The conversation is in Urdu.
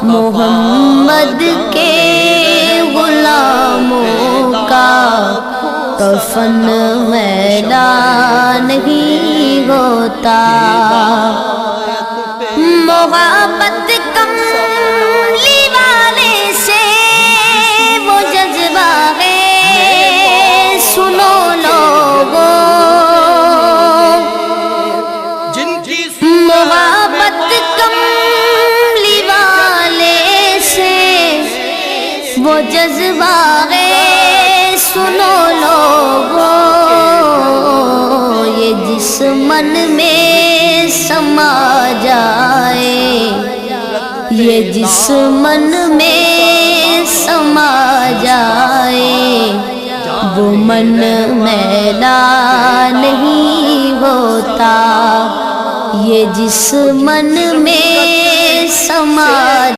محمد کے غلاموں کا کفن میلا نہیں ہوتا، محبت کملی والے سے وہ جذبہ ہے، سنو لوگوں، محبت کملی والے سے وہ جذبہ ہے، سنو لوگوں، یہ جس من میں سما جائے، یہ جس من میں سما جائے، وہ من میلا نہیں ہوتا، یہ جس من میں سما